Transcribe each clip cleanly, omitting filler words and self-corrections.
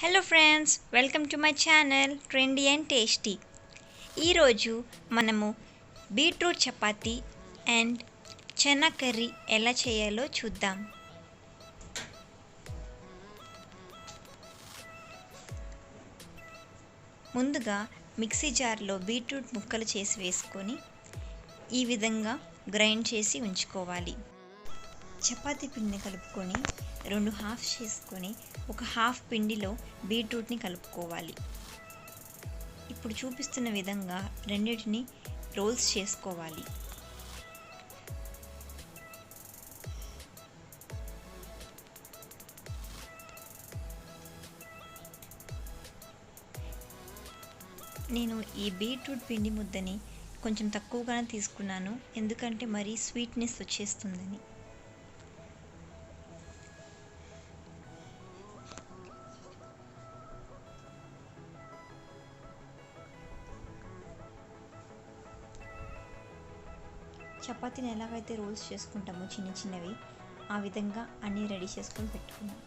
Hello friends, welcome to my channel trendy and tasty. ఈరోజు మనము beetroot chapati and chana curry ఎలా చేయాలో చూద్దాం. ముందుగా మిక్సీ జార్లో బీట్రూట్ ముక్కలు చేసి వేసుకొని ఈ విధంగా గ్రైండ్ చేసి ఉంచుకోవాలి. చపాతీ పిండిని కలుపుకొని రెండు హాఫ్ చేసుకొని ఒక హాఫ్ పిండిలో బీట్రూట్ని కలుపుకోవాలి. ఇప్పుడు చూపిస్తున్న విధంగా రెండింటిని రోల్స్ చేసుకోవాలి. నేను ఈ బీట్రూట్ పిండి ముద్దని కొంచెం తక్కువగానే తీసుకున్నాను, ఎందుకంటే మరీ స్వీట్నెస్ వచ్చేస్తుందని. చపాతీని ఎలాగైతే రోల్స్ చేసుకుంటామో చిన్న చిన్నవి, ఆ విధంగా అన్నీ రెడీ చేసుకొని పెట్టుకున్నాం.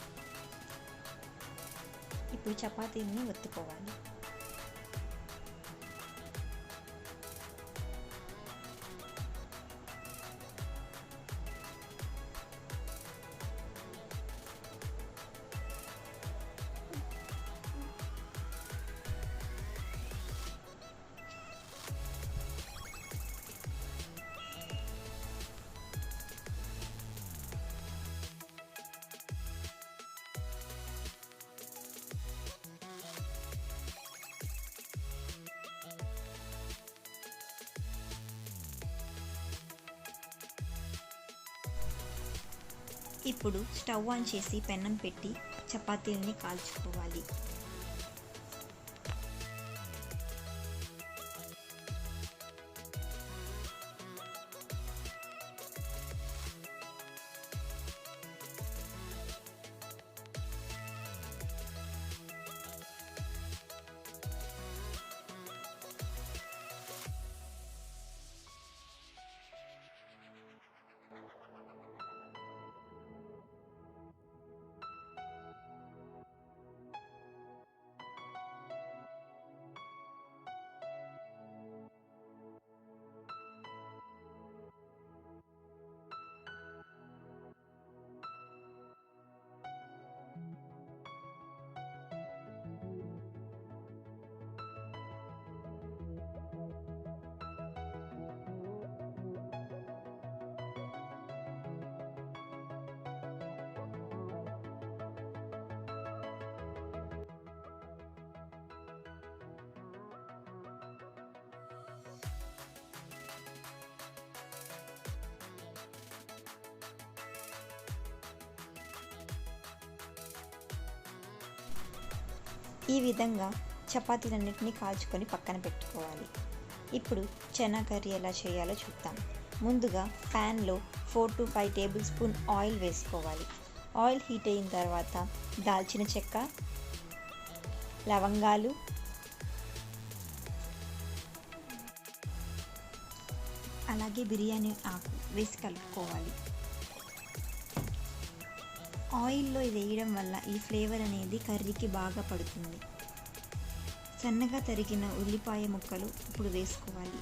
ఇప్పుడు చపాతీని ఒత్తుకోవాలి. ఇప్పుడు స్టవ్ ఆన్ చేసి పెనం పెట్టి చపాతీలని కాల్చుకోవాలి. ఈ విధంగా చపాతీలన్నింటినీ కాల్చుకొని పక్కన పెట్టుకోవాలి. ఇప్పుడు చనా కర్రీ ఎలా చేయాలో చూద్దాం. ముందుగా ప్యాన్లో 4 to 5 టేబుల్ స్పూన్ ఆయిల్ వేసుకోవాలి. ఆయిల్ హీట్ అయిన తర్వాత దాల్చిన చెక్క, లవంగాలు, అలాగే బిర్యానీ ఆకు వేసి కలుపుకోవాలి. ఆయిల్లో ఇది వేయడం వల్ల ఈ ఫ్లేవర్ అనేది కర్రీకి బాగా పడుతుంది. సన్నగా తరిగిన ఉల్లిపాయ ముక్కలు ఇప్పుడు వేసుకోవాలి.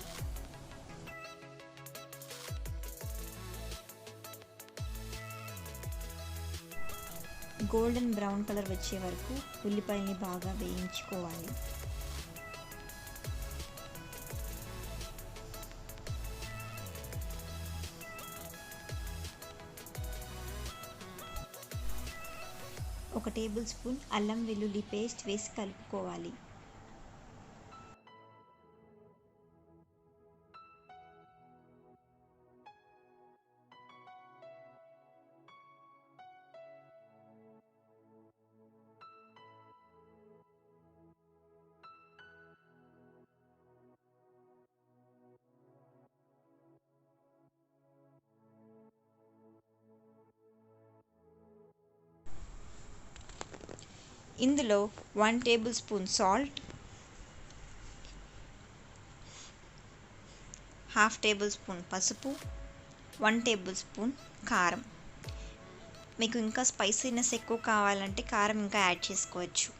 గోల్డెన్ బ్రౌన్ కలర్ వచ్చే వరకు ఉల్లిపాయని బాగా వేయించుకోవాలి. ఒక టేబుల్ స్పూన్ అల్లం వెల్లుల్లి పేస్ట్ వేసి కలుపుకోవాలి. ఇందులో 1 table spoon salt, half table spoon పసుపు, 1 టేబుల్ స్పూన్ కారం. మీకు ఇంకా స్పైసీనెస్ ఎక్కువ కావాలంటే కారం ఇంకా యాడ్ చేసుకోవచ్చు.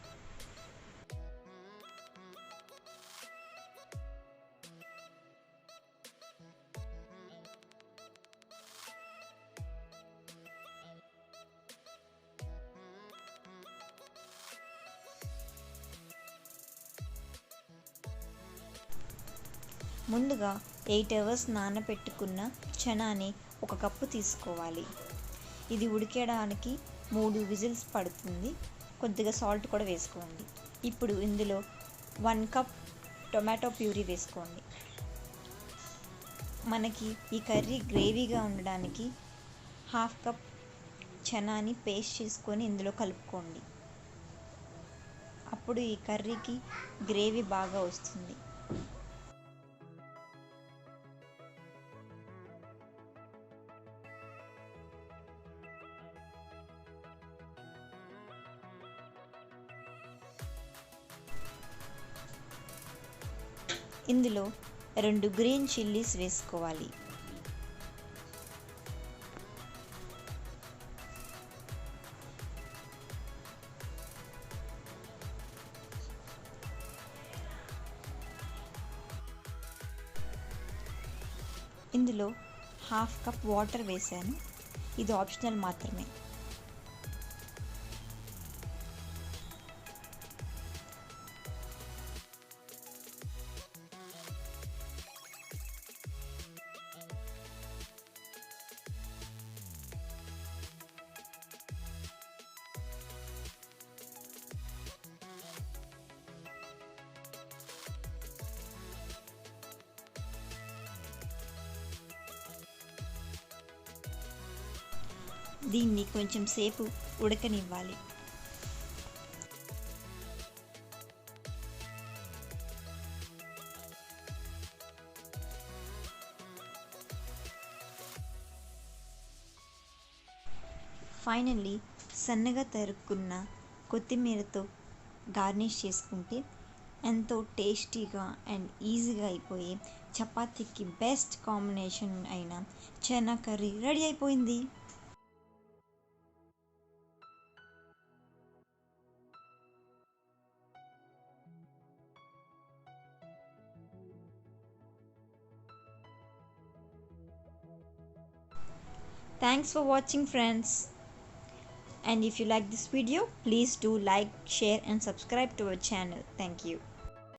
ముందుగా 8 అవర్స్ నానబెట్టుకున్న చనాని 1 కప్పు తీసుకోవాలి. ఇది ఉడికేయడానికి 3 విజిల్స్ పడుతుంది. కొద్దిగా సాల్ట్ కూడా వేసుకోండి. ఇప్పుడు ఇందులో 1 కప్ టొమాటో ప్యూరీ వేసుకోండి. మనకి ఈ కర్రీ గ్రేవీగా ఉండడానికి 1/2 కప్ చనాని పేస్ట్ చేసుకొని ఇందులో కలుపుకోండి. అప్పుడు ఈ కర్రీకి గ్రేవీ బాగా వస్తుంది. ఇందులో 2 గ్రీన్ చిల్లీస్ వేసుకోవాలి. ఇందులో 1/2 కప్ వాటర్ వేసాను. ఇది ఆప్షనల్ మాత్రమే. దీన్ని కొంచెం సేపు ఉడకనివ్వాలి. ఫైనల్లీ సన్నగా తరుక్కున్న కొత్తిమీరతో గార్నిష్ చేసుకుంటే ఎంతో టేస్టీగా అండ్ ఈజీగా అయిపోయి చపాతీకి బెస్ట్ కాంబినేషన్ అయిన చనా కర్రీ రెడీ అయిపోయింది. Thanks for watching, friends. And if you like this video, please do like, share and subscribe to our channel. Thank you.